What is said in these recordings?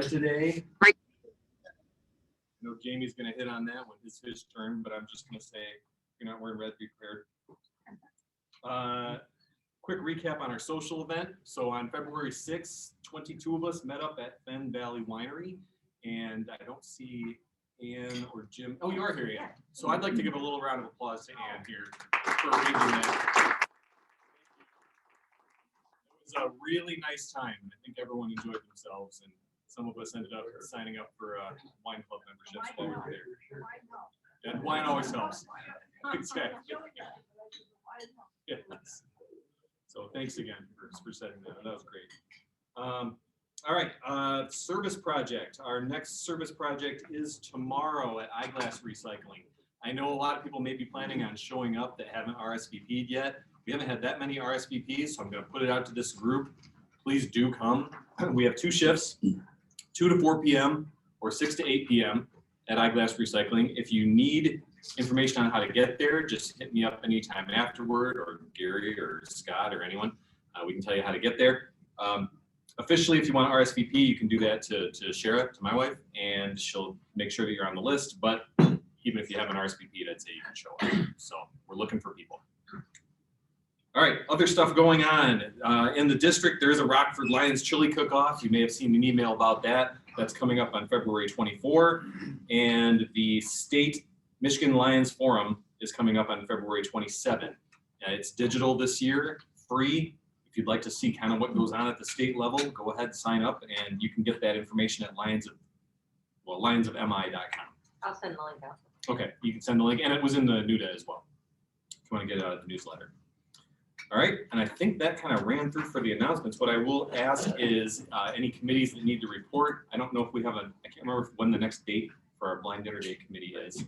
today. I know Jamie's going to hit on that when it's his turn, but I'm just going to say, if you're not wearing red, be prepared. Quick recap on our social event. So on February 6th, 22 of us met up at Fen Valley Winery, and I don't see Ann or Jim. Oh, you are here, Ann. So I'd like to give a little round of applause to Ann here for arranging that. It was a really nice time. I think everyone enjoyed themselves, and some of us ended up signing up for wine club memberships while we were there. And wine always helps. Exactly. Yes. So thanks again for setting that. That was great. All right, service project. Our next service project is tomorrow at Eyeglass Recycling. I know a lot of people may be planning on showing up that haven't RSVP'd yet. We haven't had that many RSVPs, so I'm going to put it out to this group. Please do come. We have 2 shifts, 2 to 4 p.m. or 6 to 8 p.m. at Eyeglass Recycling. If you need information on how to get there, just hit me up anytime afterward, or Gary or Scott or anyone. We can tell you how to get there. Officially, if you want to RSVP, you can do that to Shara, to my wife, and she'll make sure that you're on the list. But even if you haven't RSVP'd, I'd say you can show up. So we're looking for people. All right, other stuff going on. In the district, there's a Rockford Lions chili cook-off. You may have seen an email about that. That's coming up on February 24. And the state Michigan Lions Forum is coming up on February 27. It's digital this year, free. If you'd like to see kind of what goes on at the state level, go ahead, sign up, and you can get that information at lionsofmi.com. I'll send the link out. Okay, you can send the link, and it was in the NUDA as well, if you want to get the newsletter. All right, and I think that kind of ran through for the announcements. What I will ask is any committees that need to report. I don't know if we have I can't remember when the next date for our Blind Dinner Day committee is.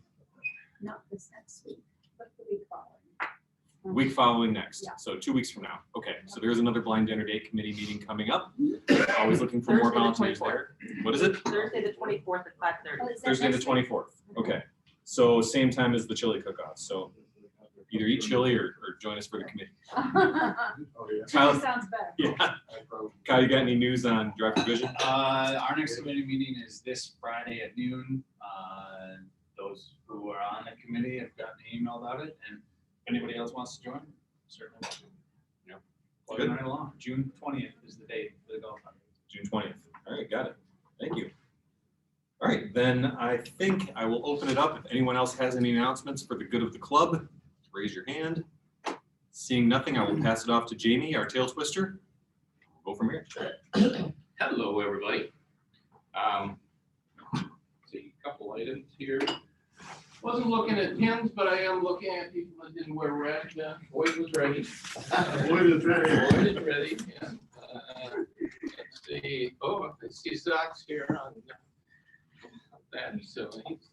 Not this next week, but the week following. Week following next, Yeah. so 2 weeks from now. Okay, so there's another Blind Dinner Day committee meeting coming up. Always looking for more volunteers there. What is it? Thursday the 24th at 5:30. Thursday the 24th. Okay, so same time as the chili cook-off. So either eat chili or join us for the committee. Chili sounds better. Yeah. Kyle, you got any news on Drive for Vision? Our next committee meeting is this Friday at noon. Those who are on the committee have gotten an email about it, and if anybody else wants to join, certainly. Yeah. Good night along. June 20th is the date for the golf hunt. June 20th. All right, got it. Thank you. All right, then I think I will open it up. If anyone else has any announcements for the good of the club, raise your hand. Seeing nothing, I will pass it off to Jamie, our tail twister. Go from here. Hello, everybody. See a couple items here. Wasn't looking at pins, but I am looking at people that didn't wear red. Boyd was ready. Boyd is ready. Boyd is ready. And, let's see. Oh, I see socks here on that, so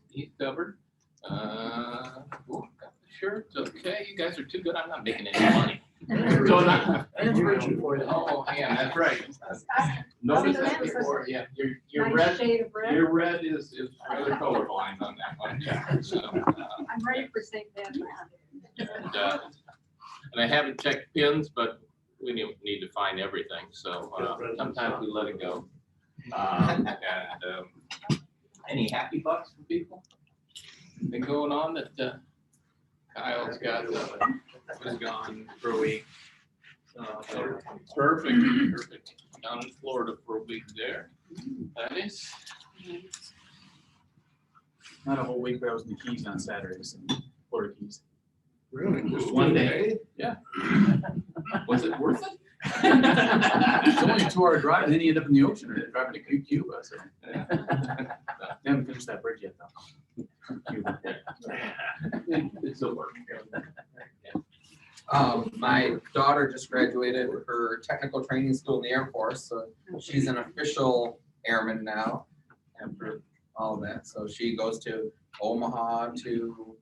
he's covered. Got the shirts. Okay, you guys are too good. I'm not making any money. So That's Richard for you. oh, yeah, that's right. Notice that before. Yeah, your Nice red. shade of red. Your red is rather colorblind on that one. So, I'm ready for St. Patrick's. and I haven't checked pins, but we need to find everything. So sometimes we let it go. Any happy bucks for people? Been going on that Kyle's got was gone for a week. Perfect. Down in Florida for a week there. That is. Not a whole week, but I was in the Keys on Saturdays, Florida Keys. Really? Just one day. Yeah. Was it worth it? It's only a 2-hour drive, and then you end up in the ocean, or driving to Cuba, so. Yeah. They haven't finished that bridge yet, though. Cuba. It's a work. My daughter just graduated her technical training school in the Air Force, so she's an official airman now, and for all of that. So she goes to Omaha to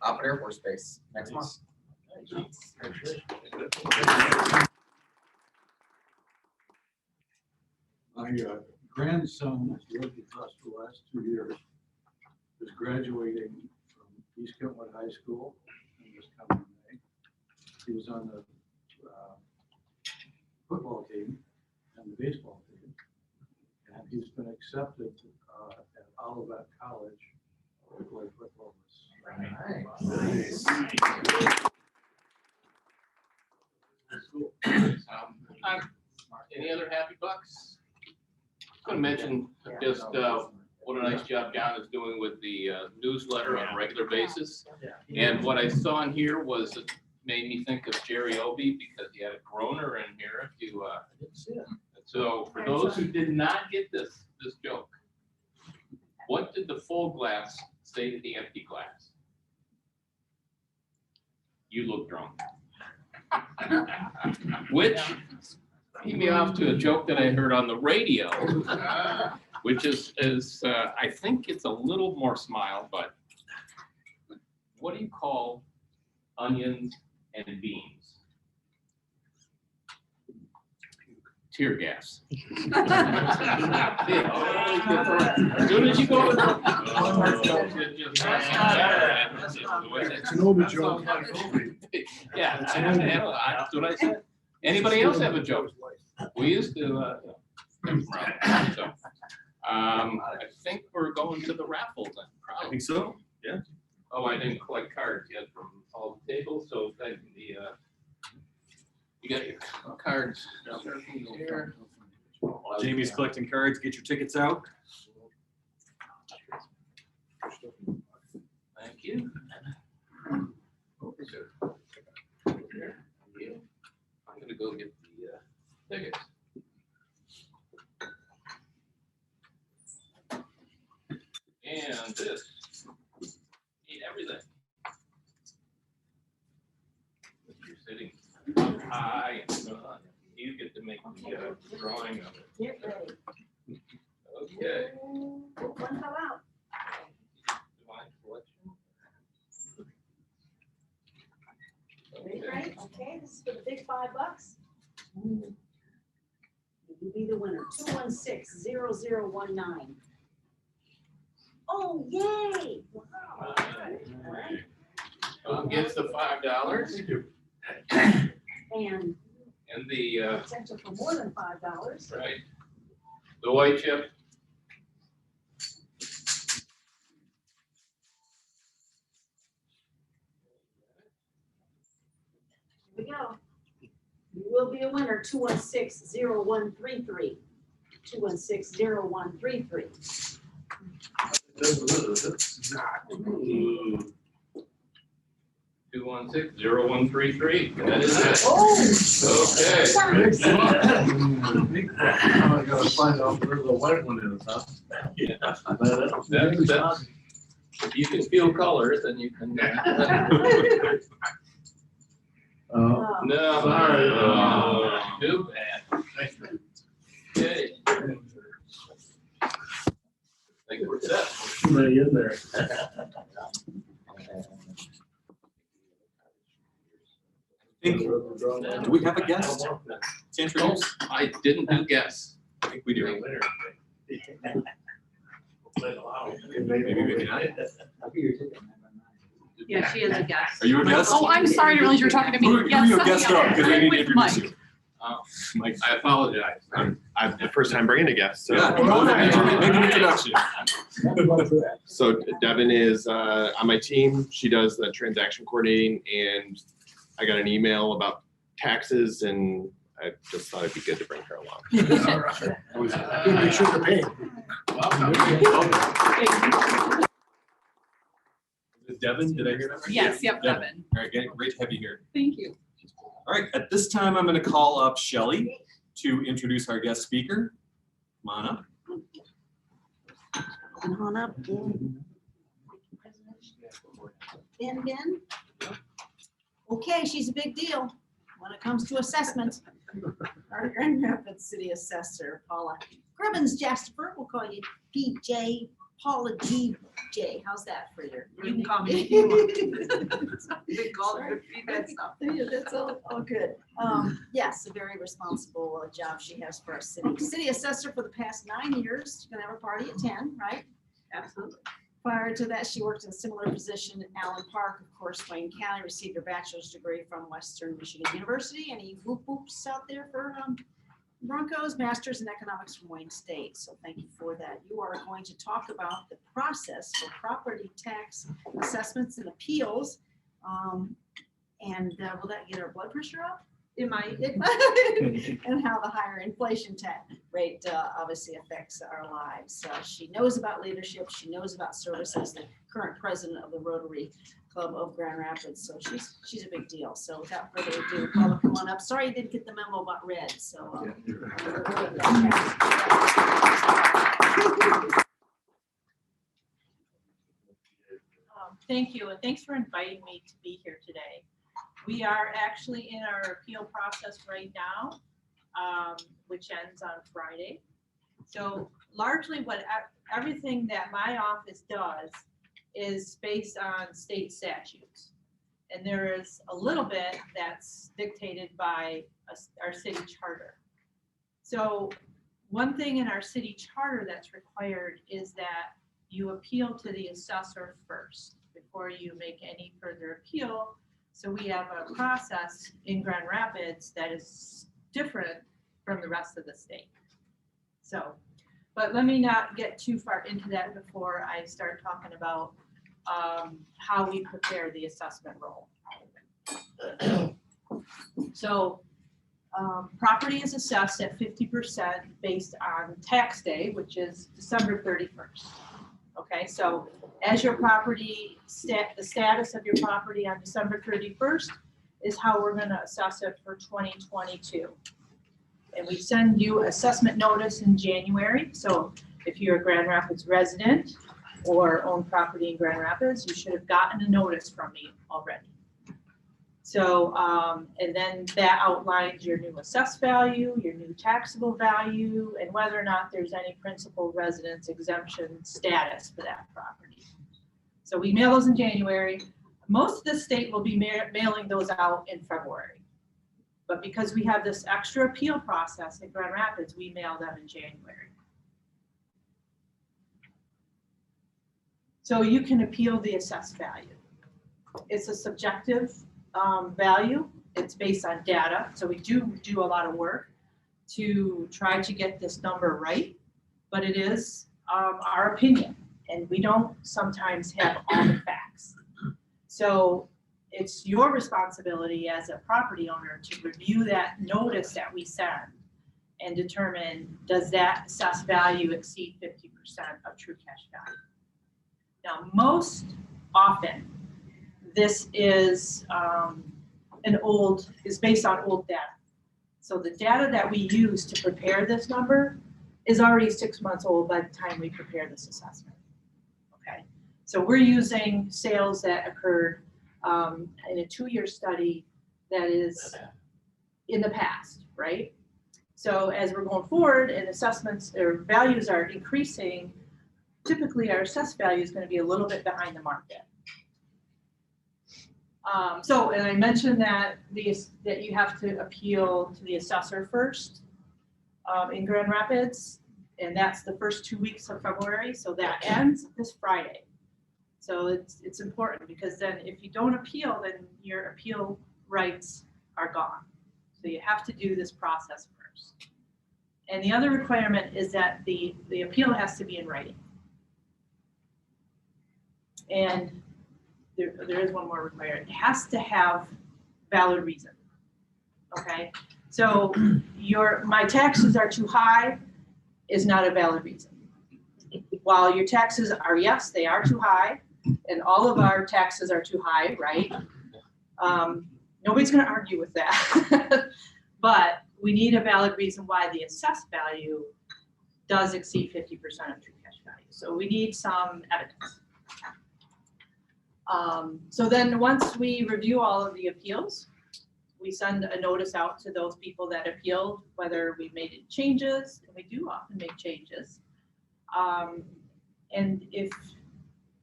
Offutt Air Force Base next month. My grandson, who's lived across the last 2 years, is graduating from East Kentwood High School in this coming May. He was on the football team and the baseball team. And he's been accepted at Olivet College. With Nice. Any other happy bucks? I'm gonna mention just what a nice job John is doing with the newsletter on a regular basis. And what I saw in here was, it made me think of Jerry Obie because he had a groaner in here. If you, so for those who did not get this joke, what did the full glass say to the empty glass? You look drunk. Which gave me off to a joke that I heard on the radio, which is I think it's a little more smile, but what do you call onions and beans? Tear gas. As soon as you go. It's an old joke. Yeah, that's what I said. Anybody else have a joke? We used to, so, I think we're going to the raffle then, I probably. think so, yeah. Oh, I didn't collect cards yet from all the tables, so thank the, you got your cards here. While Jamie's collecting cards, get your tickets out. Thank you. I'm gonna go get the tickets. And this, eat everything. You're sitting up high and you get to make the drawing of it. Get ready. Okay. One fell out. Divine selection. Ready, Okay. right? Okay, this is for the big $5. You be the winner, 216-0019. Oh, yay! Wow. All right. Gets the $5 And and the, potential for more than $5. right, the white chip. Here we go. You will be a winner, 216-0133. 216-0133. 216-0133. That is it. Oh! Okay. I gotta find out where the white one is, huh? Yeah. That's, if you can feel colors, then you can. No. Sorry. Oh, too bad. Okay. I think we're set. Too many in there. Do we have a guest to introduce? I didn't do guess. I think we do. Maybe, maybe not. Yeah, she is a guest. Are you a guest? Oh, I'm sorry, I didn't realize you were talking to me. Who Yes, your guest up? Because we need to with introduce Mike. you. Mike. I apologize. I'm the first time bringing a guest, so. Yeah, make an introduction. So Devin is on my team. She does the transaction coordinating, and I got an email about taxes, and I just thought it'd be good to bring her along. Make sure to pay. Devin, did I hear that right? Yes, yep, Devin. Devin. All right, great to have you here. Thank you. All right, at this time, I'm going to call up Shelley to introduce our guest speaker. Come on up. Come on up. Ben. Okay, she's a big deal when it comes to assessments. Our Grand Rapids City Assessor, Paula Grivins-Jastifer, we'll call you PJ, Paula GJ. How's that for you? You can call me. Big call, good feedback stuff. Yeah, that's all good. Yes, a very responsible job she has for our city. City Assessor for the past 9 years. She's gonna have a party at 10, right? Absolutely. Prior to that, she worked in a similar position in Allen Park, of course, Wayne County, received her bachelor's degree from Western Michigan University. Any whoop whoops out there for Broncos Masters in Economics from Wayne State, so thank you for that. You are going to talk about the process for property tax assessments and appeals. And will that get our blood pressure up? It might. And how the higher inflation rate obviously affects our lives. So she knows about leadership. She knows about service as the current president of the Rotary Club of Grand Rapids. So she's a big deal. So without further ado, Paula, come on up. Sorry you didn't get the memo about red. So. Thank you, and thanks for inviting me to be here today. We are actually in our appeal process right now, which ends on Friday. So largely everything that my office does is based on state statutes. And there is a little bit that's dictated by our city charter. So one thing in our city charter that's required is that you appeal to the assessor first before you make any further appeal. So we have a process in Grand Rapids that is different from the rest of the state. So, but let me not get too far into that before I start talking about how we prepare the assessment roll. So property is assessed at 50% based on tax day, which is December 31st. Okay, so as your property, the status of your property on December 31st is how we're going to assess it for 2022. And we send you assessment notice in January. So if you're a Grand Rapids resident or own property in Grand Rapids, you should have gotten a notice from me already. So, and then that outlines your new assessed value, your new taxable value, and whether or not there's any principal residence exemption status for that property. So we mail those in January. Most of the state will be mailing those out in February. But because we have this extra appeal process in Grand Rapids, we mail them in January. So you can appeal the assessed value. It's a subjective value. It's based on data. So we do a lot of work to try to get this number right, but it is our opinion, and we don't sometimes have all the facts. So it's your responsibility as a property owner to review that notice that we send and determine, does that assessed value exceed 50% of true cash value? Now, most often, this is based on old data. So the data that we use to prepare this number is already 6 months old by the time we prepare this assessment. Okay, so we're using sales that occurred in a 2-year study that is in the past, right? So as we're going forward and assessments or values are increasing, typically our assessed value is going to be a little bit behind the market. And I mentioned that that you have to appeal to the assessor first in Grand Rapids, and that's the first 2 weeks of February. So that ends this Friday. So it's important, because then if you don't appeal, then your appeal rights are gone. So you have to do this process first. And the other requirement is that the appeal has to be in writing. And there is one more requirement. It has to have valid reason. Okay, so my taxes are too high is not a valid reason. While your taxes are, yes, they are too high, and all of our taxes are too high, right? Nobody's going to argue with that. But we need a valid reason why the assessed value does exceed 50% of true cash value. So we need some evidence. So then once we review all of the appeals, we send a notice out to those people that appealed, whether we made any changes, and we do often make changes. And if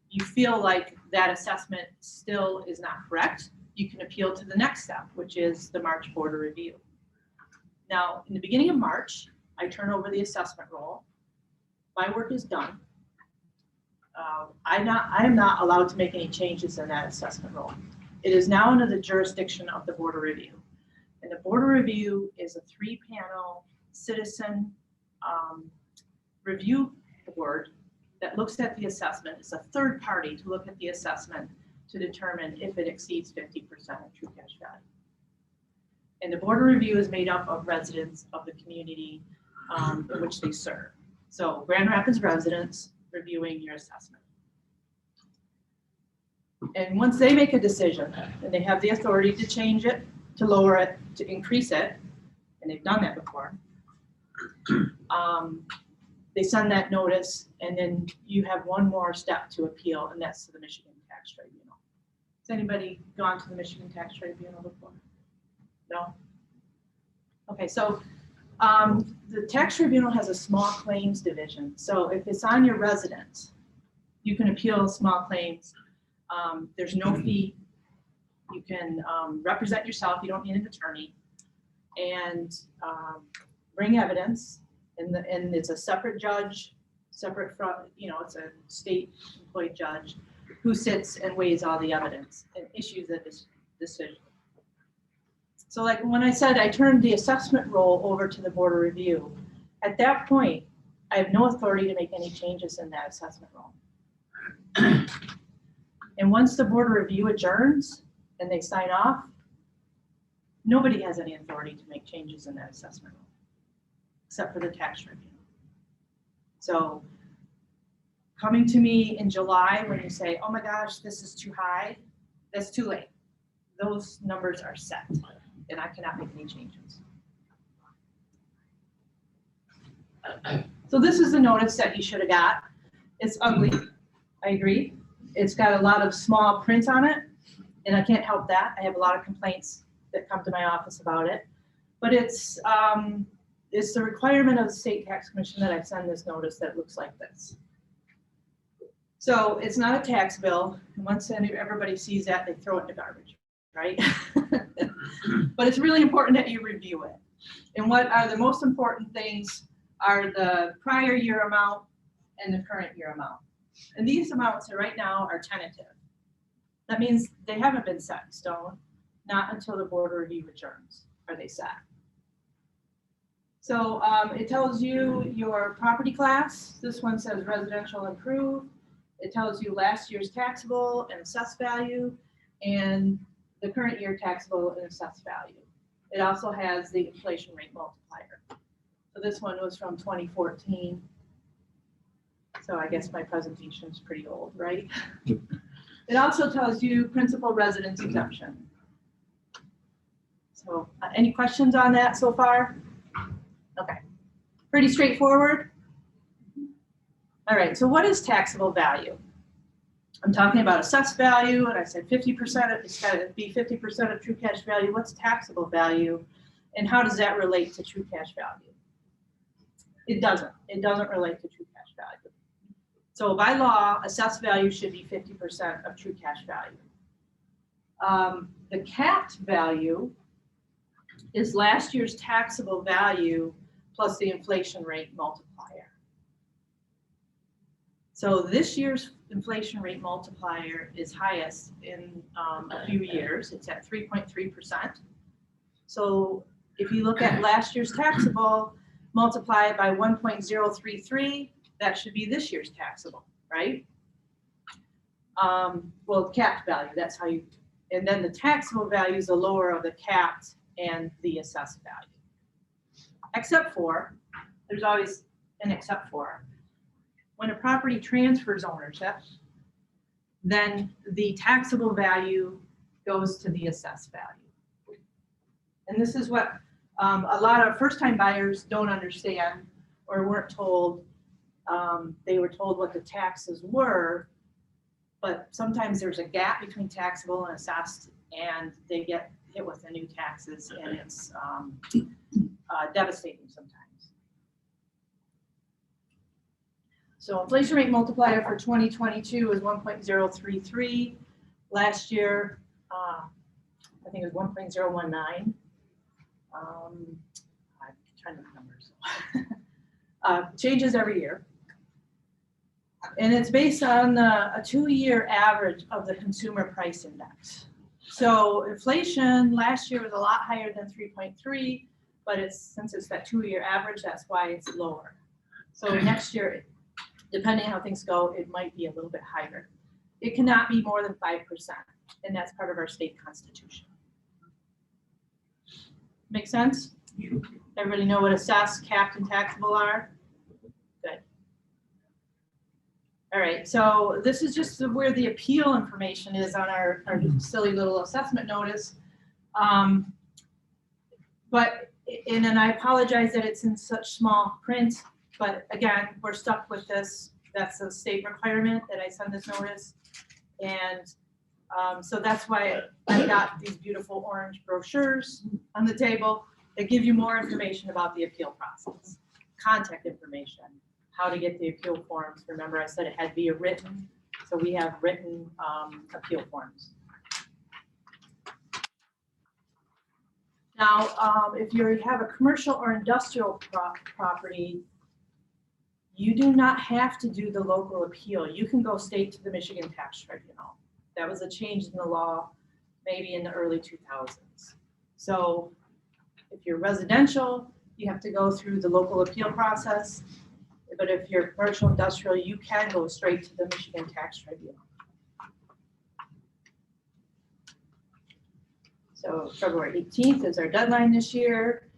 you feel like that assessment still is not correct, you can appeal to the next step, which is the March Board of Review. Now, in the beginning of March, I turn over the assessment roll. My work is done. I am not allowed to make any changes in that assessment roll. It is now under the jurisdiction of the Board of Review. And the Board of Review is a 3-panel citizen review board that looks at the assessment. It's a third party to look at the assessment to determine if it exceeds 50% of true cash value. And the board of review is made up of residents of the community in which they serve. So Grand Rapids residents reviewing your assessment. And once they make a decision, and they have the authority to change it, to lower it, to increase it, and they've done that before, they send that notice, and then you have one more step to appeal, and that's to the Michigan Tax Tribunal. Has anybody gone to the Michigan Tax Tribunal before? No? Okay, so the tax tribunal has a small claims division. So if it's on your residence, you can appeal small claims. There's no fee. You can represent yourself. You don't need an attorney. And bring evidence. And it's a separate judge, separate from, it's a state employed judge who sits and weighs all the evidence and issues a decision. So like when I said I turned the assessment role over to the board of review, at that point, I have no authority to make any changes in that assessment role. And once the board of review adjourns and they sign off, nobody has any authority to make changes in that assessment role, except for the tax tribunal. So coming to me in July when you say, oh my gosh, this is too high, that's too late. Those numbers are set and I cannot make any changes. So this is the notice that you should have got. It's ugly, I agree. It's got a lot of small print on it, and I can't help that. I have a lot of complaints that come to my office about it. But it's the requirement of the State Tax Commission that I send this notice that looks like this. So it's not a tax bill. And once everybody sees that, they throw it in the garbage, right? But it's really important that you review it. And what are the most important things are the prior year amount and the current year amount. And these amounts right now are tentative. That means they haven't been set in stone, not until the board of review adjourns are they set. So it tells you your property class. This one says residential improved. It tells you last year's taxable and assessed value and the current year taxable and assessed value. It also has the inflation rate multiplier. So this one was from 2014. So I guess my presentation is pretty old, right? It also tells you principal residence exemption. So any questions on that so far? Okay, pretty straightforward. All right, so what is taxable value? I'm talking about assessed value, and I said 50%, it's got to be 50% of true cash value. What's taxable value, and how does that relate to true cash value? It doesn't relate to true cash value. So by law, assessed value should be 50% of true cash value. The capped value is last year's taxable value plus the inflation rate multiplier. So this year's inflation rate multiplier is highest in a few years. It's at 3.3%. So if you look at last year's taxable, multiply it by 1.033, that should be this year's taxable, right? Well, capped value, that's how you, and then the taxable value is the lower of the capped and the assessed value. Except for, there's always an except for. When a property transfers ownership, then the taxable value goes to the assessed value. And this is what a lot of first-time buyers don't understand or weren't told. They were told what the taxes were, but sometimes there's a gap between taxable and assessed, and they get hit with the new taxes, and it's devastating sometimes. So inflation rate multiplier for 2022 is 1.033. Last year, I think it was 1.019. I'm trying to remember. Changes every year. And it's based on a 2-year average of the consumer price index. So inflation last year was a lot higher than 3.3. but since it's that 2-year average, that's why it's lower. So next year, depending how things go, it might be a little bit higher. It cannot be more than 5%, and that's part of our state constitution. Make sense? Everybody know what assessed, capped, and taxable are? Good. All right, so this is just where the appeal information is on our silly little assessment notice. And then I apologize that it's in such small print, but again, we're stuck with this. That's a state requirement that I send this notice. And so that's why I got these beautiful orange brochures on the table that give you more information about the appeal process, contact information, how to get the appeal forms. Remember I said it had to be a written, so we have written appeal forms. Now, if you have a commercial or industrial property, you do not have to do the local appeal. You can go straight to the Michigan Tax Tribunal. That was a change in the law, maybe in the early 2000s. So if you're residential, you have to go through the local appeal process. But if you're commercial industrial, you can go straight to the Michigan Tax Tribunal. So February 18th is our deadline this year.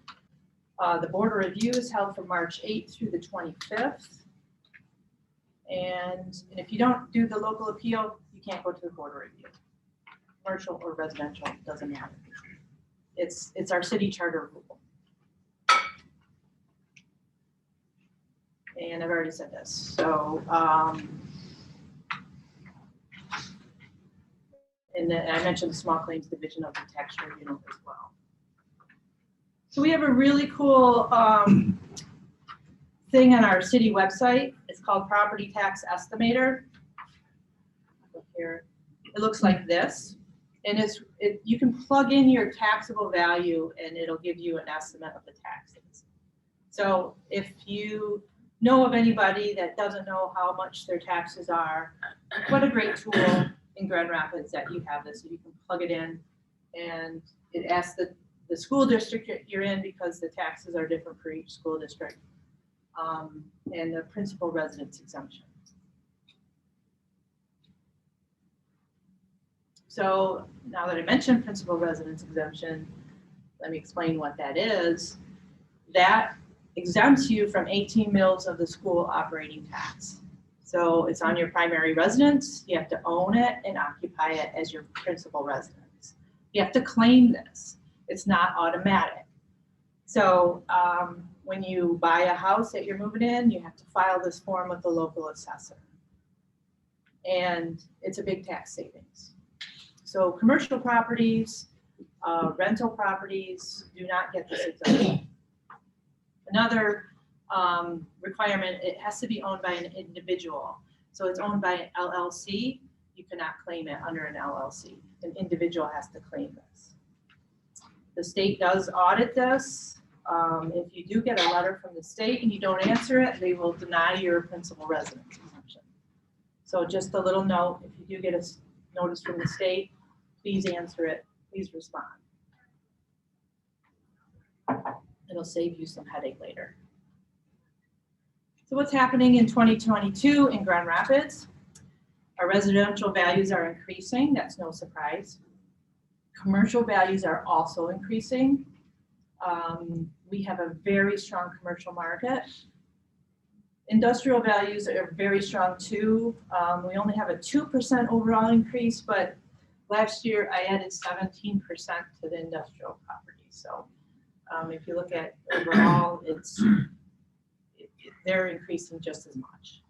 The board of review is held from March 8th through the 25th. And if you don't do the local appeal, you can't go to the board of review. Commercial or residential, doesn't matter. It's our city charter rule. And I've already said this. So, and then I mentioned the small claims division of the tax tribunal as well. So we have a really cool thing on our city website. It's called Property Tax Estimator. Here, it looks like this, and you can plug in your taxable value, and it'll give you an estimate of the taxes. So if you know of anybody that doesn't know how much their taxes are, what a great tool in Grand Rapids that you have this. So you can plug it in, and it asks the school district you're in, because the taxes are different for each school district, and the principal residence exemption. So now that I mentioned principal residence exemption, let me explain what that is. That exempts you from 18 mills of the school operating tax. So it's on your primary residence. You have to own it and occupy it as your principal residence. You have to claim this. It's not automatic. So when you buy a house that you're moving in, you have to file this form with the local assessor. And it's a big tax savings. So commercial properties, rental properties do not get this exemption. Another requirement, it has to be owned by an individual. So it's owned by an LLC. You cannot claim it under an LLC. An individual has to claim this. The state does audit this. If you do get a letter from the state and you don't answer it, they will deny your principal residence exemption. So just a little note, if you do get a notice from the state, please answer it, please respond. It'll save you some headache later. So what's happening in 2022 in Grand Rapids? Our residential values are increasing, that's no surprise. Commercial values are also increasing. We have a very strong commercial market. Industrial values are very strong too. We only have a 2% overall increase, but last year I added 17% to the industrial properties. So if you look at overall, they're increasing just as much.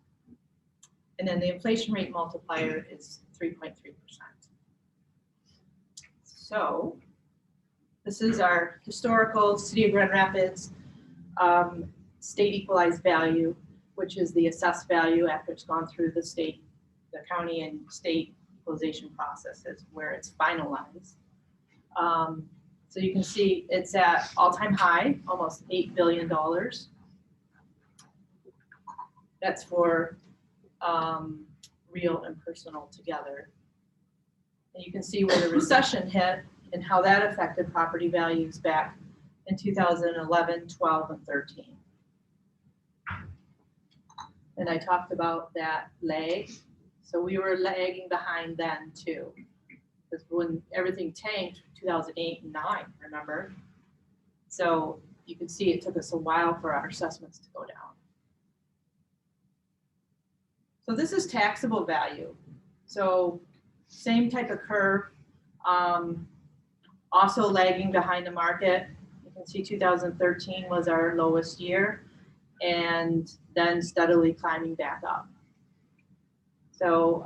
And then the inflation rate multiplier is 3.3%. So this is our historical City of Grand Rapids state equalized value, which is the assessed value after it's gone through the state, the county and state equalization processes where it's finalized. So you can see it's at all-time high, almost $8 billion. That's for real and personal together. And you can see where the recession hit and how that affected property values back in 2011, 12, and 13. And I talked about that lag. So we were lagging behind then too. Because when everything tanked, 2008 and 9, remember? So you can see it took us a while for our assessments to go down. So this is taxable value. So same type of curve, also lagging behind the market. You can see 2013 was our lowest year, and then steadily climbing back up. So,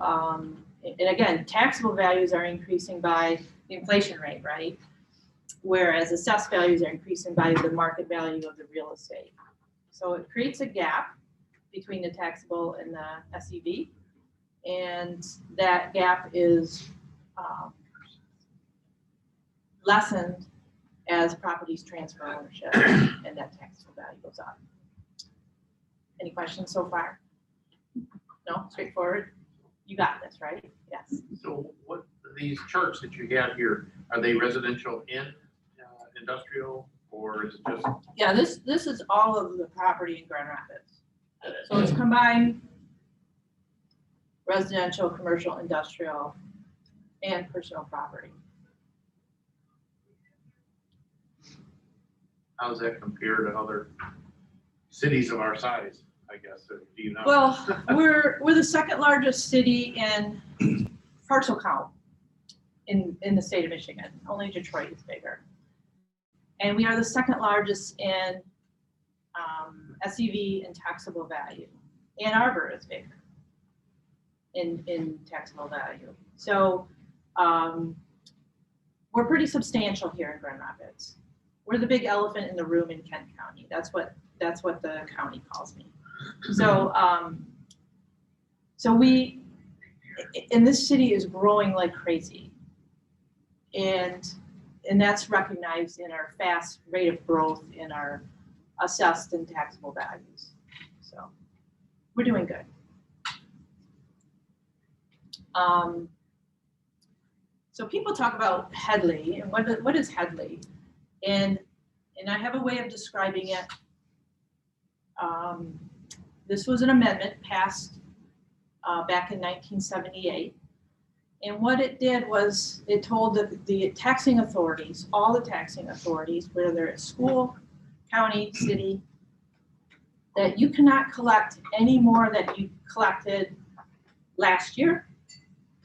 and again, taxable values are increasing by the inflation rate, right? Whereas assessed values are increasing by the market value of the real estate. So it creates a gap between the taxable and the SEV, and that gap is lessened as properties transfer ownership and that taxable value goes up. Any questions so far? No, straightforward? You got this, right? Yes. So what, these charts that you got here, are they residential and industrial, or is it just? Yeah, this is all of the property in Grand Rapids. So it's combined residential, commercial, industrial, and personal property. How does that compare to other cities of our size, I guess? Do you know? Well, we're the second largest city in parcel count in the state of Michigan. Only Detroit is bigger. And we are the second largest in SEV and taxable value. Ann Arbor is bigger in taxable value. So we're pretty substantial here in Grand Rapids. We're the big elephant in the room in Kent County. That's what the county calls me. So so this city is growing like crazy, and that's recognized in our fast rate of growth in our assessed and taxable values. So we're doing good. So people talk about Headley, and what is Headley? And I have a way of describing it. This was an amendment passed back in 1978. And what it did was it told the taxing authorities, all the taxing authorities, whether it's school, county, city, that you cannot collect any more than you collected last year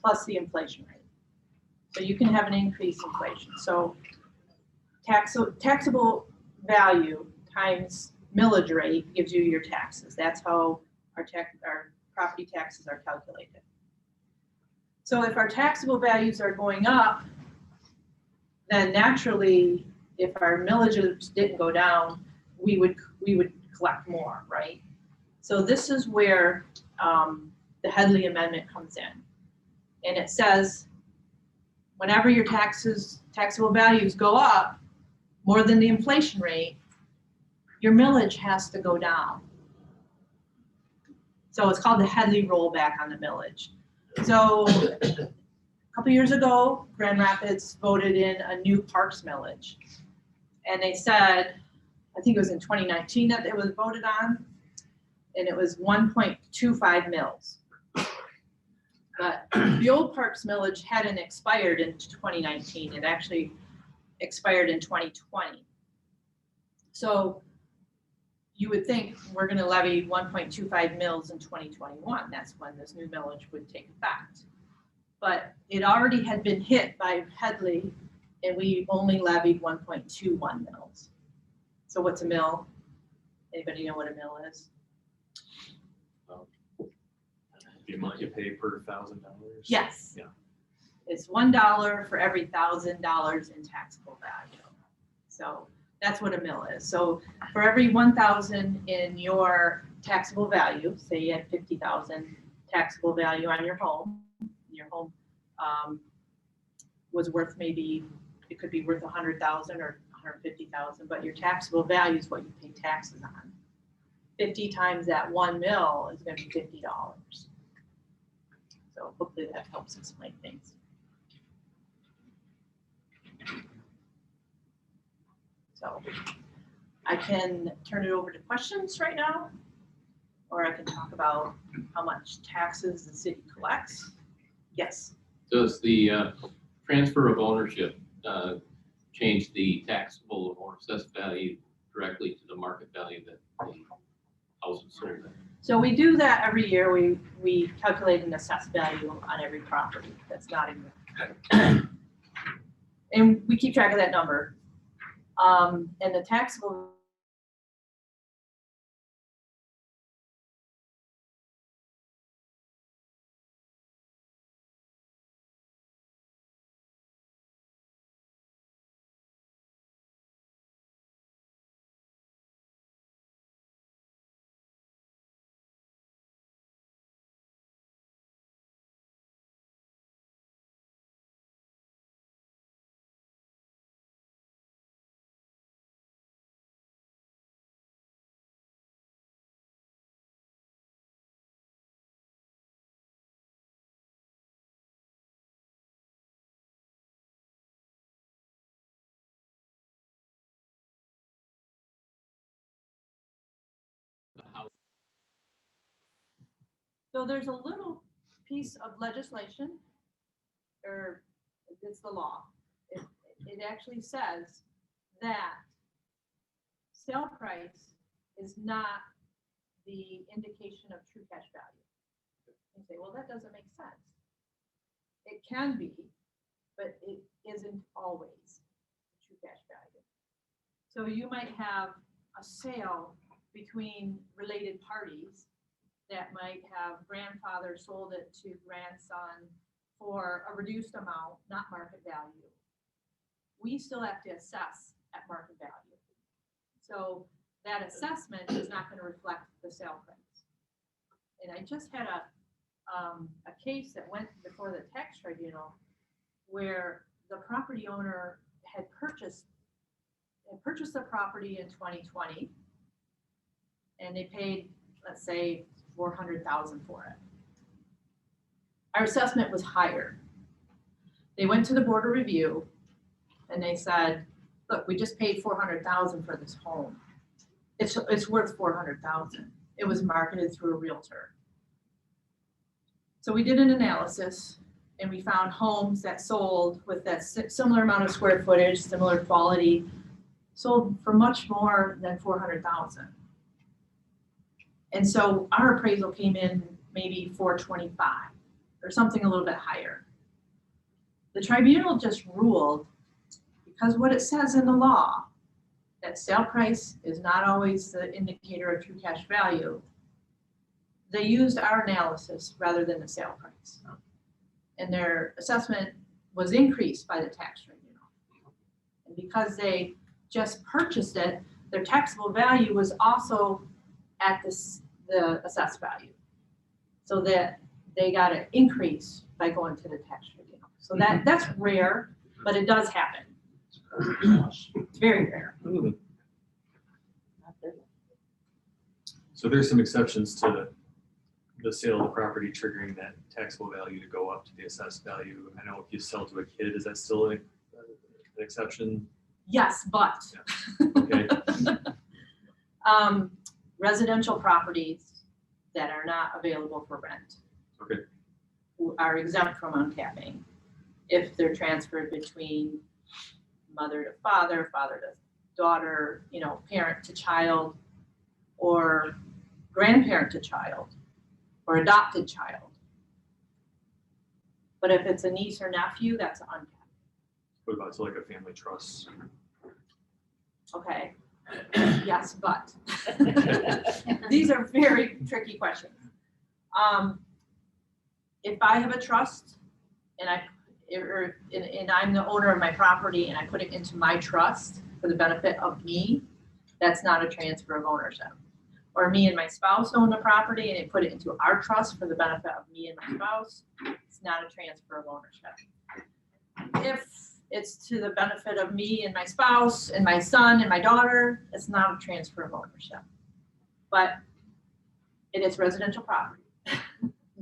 plus the inflation rate. So you can have an increased inflation. So taxable value times millage rate gives you your taxes. That's how our property taxes are calculated. So if our taxable values are going up, then naturally, if our millages didn't go down, we would collect more, right? So this is where the Headley Amendment comes in. And it says, whenever your taxable values go up more than the inflation rate, your millage has to go down. So it's called the Headley rollback on the millage. So a couple years ago, Grand Rapids voted in a new parks millage. And they said, I think it was in 2019 that it was voted on, and it was 1.25 mils. But the old parks millage hadn't expired in 2019. It actually expired in 2020. So you would think we're going to levy 1.25 mils in 2021. That's when this new millage would take effect. But it already had been hit by Headley, and we only levied 1.21 mils. So what's a mill? Anybody know what a mill is? The amount you pay per $1,000? Yes. Yeah. It's $1 for every $1,000 in taxable value. So that's what a mill is. So for every 1,000 in your taxable value, say you had 50,000 taxable value on your home was worth, maybe it could be worth 100,000 or 150,000, but your taxable value is what you pay taxes on. 50 times that 1 mil is going to be $50. So hopefully that helps explain things. So I can turn it over to questions right now, or I can talk about how much taxes the city collects. Yes. Does the transfer of ownership change the taxable or assessed value directly to the market value that the house is sold at? So we do that every year. We calculate an assessed value on every property that's not in there. And we keep track of that number. And the taxable The house. So there's a little piece of legislation, or it's the law. It actually says that sale price is not the indication of true cash value. You say, well, that doesn't make sense. It can be, but it isn't always true cash value. So you might have a sale between related parties that might have grandfather sold it to grandson for a reduced amount, not market value. We still have to assess at market value. So that assessment is not going to reflect the sale price. And I just had a case that went before the tax tribunal where the property owner had purchased the property in 2020, and they paid, let's say, $400,000 for it. Our assessment was higher. They went to the board of review and they said, look, we just paid $400,000 for this home. It's worth $400,000. It was marketed through a realtor. So we did an analysis and we found homes that sold with that similar amount of square footage, similar quality, sold for much more than $400,000. And so our appraisal came in maybe $425,000 or something a little bit higher. The tribunal just ruled, because what it says in the law, that sale price is not always the indicator of true cash value. They used our analysis rather than the sale price. And their assessment was increased by the tax tribunal. And because they just purchased it, their taxable value was also at the assessed value. So that they got an increase by going to the tax tribunal. So that's rare, but it does happen. It's very rare. So there's some exceptions to the sale of the property triggering that taxable value to go up to the assessed value. I know if you sell to a kid, is that still an exception? Yes, but. Okay. Residential properties that are not available for rent. Okay. Are exempt from uncapping if they're transferred between mother to father, father to daughter, parent to child, or grandparent to child, or adopted child. But if it's a niece or nephew, that's uncapped. What about so like a family trust? Okay. Yes, but these are very tricky questions. If I have a trust and I'm the owner of my property and I put it into my trust for the benefit of me, that's not a transfer of ownership. Or me and my spouse own the property and they put it into our trust for the benefit of me and my spouse, it's not a transfer of ownership. If it's to the benefit of me and my spouse and my son and my daughter, it's not a transfer of ownership. But it is residential property,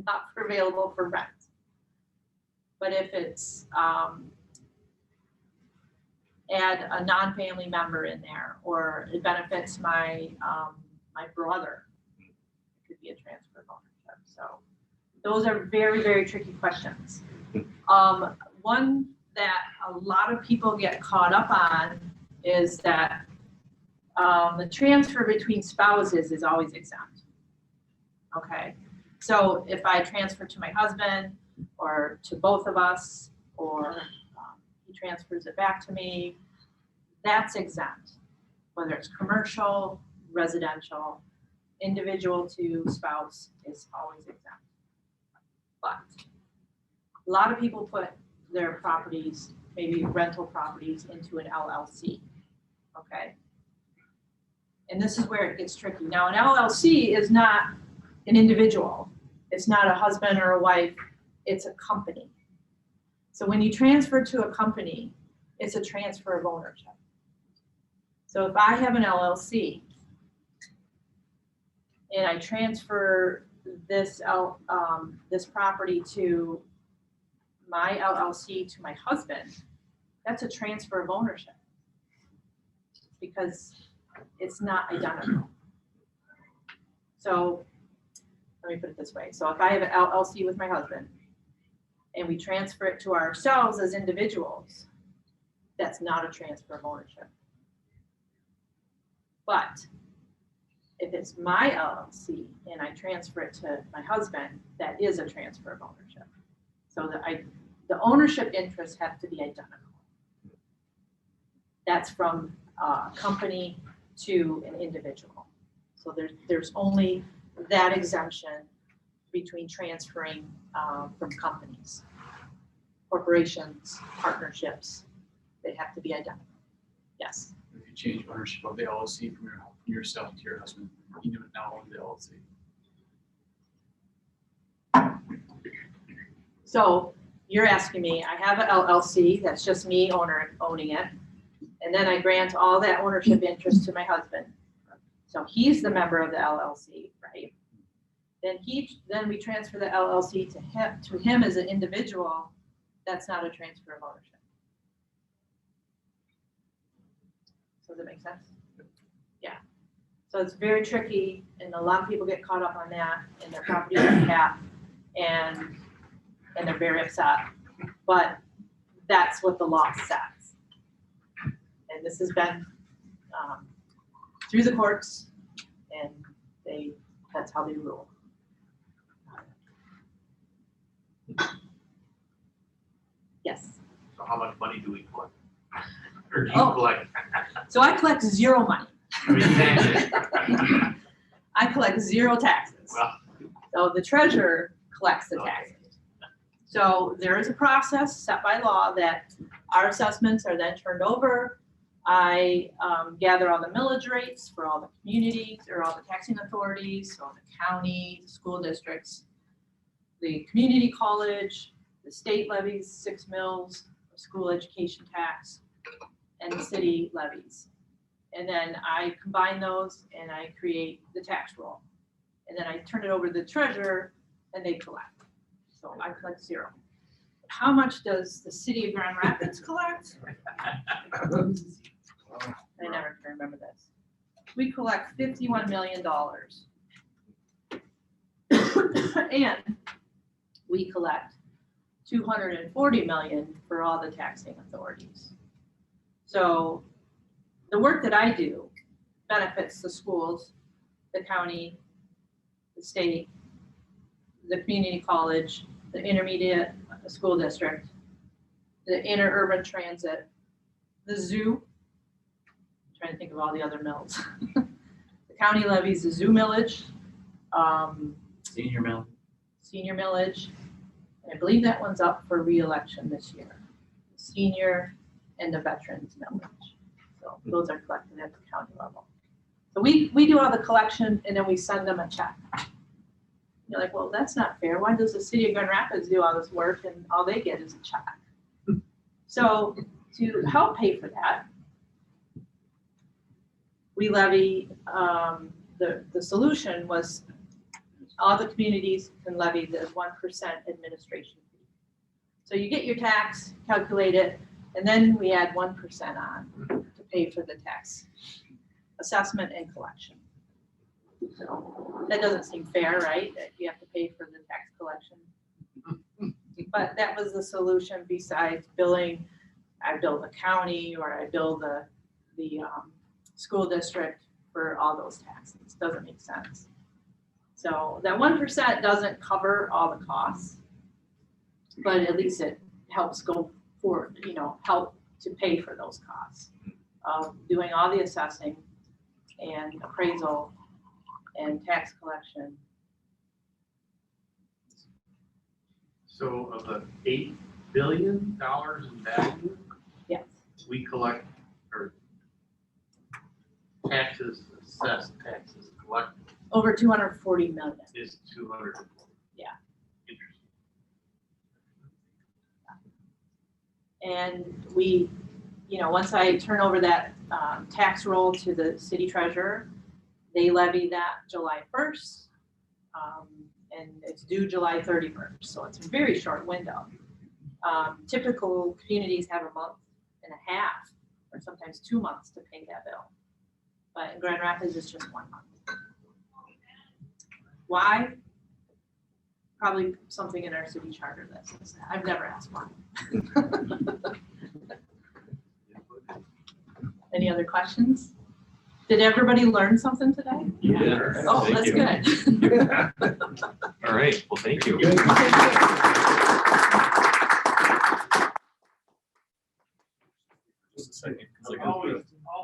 not available for rent. But if it's add a non-family member in there, or it benefits my, my brother. It could be a transfer of ownership. So those are very, very tricky questions. One that a lot of people get caught up on is that the transfer between spouses is always exempt. Okay, so if I transfer to my husband or to both of us, or he transfers it back to me, that's exempt. Whether it's commercial, residential, individual to spouse is always exempt. But a lot of people put their properties, maybe rental properties, into an LLC, okay? And this is where it gets tricky. Now, an LLC is not an individual. It's not a husband or a wife, it's a company. So when you transfer to a company, it's a transfer of ownership. So if I have an LLC and I transfer this property to my LLC to my husband, that's a transfer of ownership because it's not identical. So let me put it this way. So if I have an LLC with my husband and we transfer it to ourselves as individuals, that's not a transfer of ownership. But if it's my LLC and I transfer it to my husband, that is a transfer of ownership. So the ownership interests have to be identical. That's from a company to an individual. So there's only that exemption between transferring from companies. Corporations, partnerships, they have to be identical. Yes. If you change ownership of the LLC from yourself to your husband, you do it now on the LLC. So you're asking me, I have an LLC, that's just me owning it, and then I grant all that ownership interest to my husband. So he's the member of the LLC, right? Then we transfer the LLC to him as an individual. That's not a transfer of ownership. Does that make sense? Yeah. So it's very tricky, and a lot of people get caught up on that, and their property is capped, and they're very upset. But that's what the law says. And this has been through the courts, and that's how they rule. Yes. So how much money do we collect? Or do you Oh. collect? So I collect zero money. I mean, taxes. I collect zero taxes. Well, So the treasurer collects the Okay. taxes. So there is a process set by law that our assessments are then turned over. I gather all the millage rates for all the communities or all the taxing authorities, so the county, school districts, the community college, the state levies, 6 mills, the school education tax, and the city levies. And then I combine those and I create the tax roll. And then I turn it over to the treasurer and they collect. So I collect zero. How much does the city of Grand Rapids collect? I never can remember this. We collect $51 million. And we collect $240 million for all the taxing authorities. So the work that I do benefits the schools, the county, the state, the community college, the intermediate school district, the interurban transit, the zoo. I'm trying to think of all the other mills. The county levies the zoo millage, Senior mill. senior millage, and I believe that one's up for re-election this year. Senior and the veterans millage. So those are collected at the county level. So we do all the collection and then we send them a check. You're like, well, that's not fair. Why does the city of Grand Rapids do all this work and all they get is a check? So to help pay for that, we levy, the solution was all the communities can levy the 1% administration fee. So you get your tax, calculate it, And then we add 1% on to pay for the tax assessment and collection. So that doesn't seem fair, right? That you have to pay for the tax collection. But that was the solution besides billing. I bill the county or I bill the school district for all those taxes. Doesn't make sense. So that 1% doesn't cover all the costs, but at least it helps go forward, help to pay for those costs of doing all the assessing and appraisal and tax collection. So of the $8 billion in value, Yes. we collect, or taxes assessed, taxes collected Over 240 million. is 200. Yeah. Interesting. And we, once I turn over that tax roll to the city treasurer, they levy that July 1st. And it's due July 31st, so it's a very short window. Typical communities have a month and a half, or sometimes 2 months to pay that bill. But in Grand Rapids, it's just 1 month. Why? Probably something in our city charter that says that. I've never asked why. Any other questions? Did everybody learn something today? Yeah. Oh, Thank that's you. good. All right, well, thank you. Just a second, 'cause I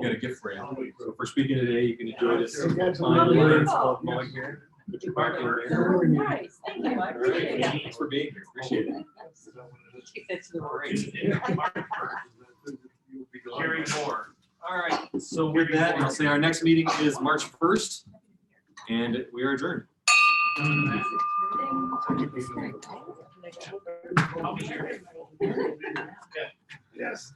got a gift for you. So for speaking today, you can enjoy this. Wonderful. Mug here. Put your mark in there. Oh, nice, thank you, I All appreciate right, it. thanks for being here, appreciate it. Carry more. All right, so with that, I'll say our next meeting is March 1st, and we are adjourned. Yes.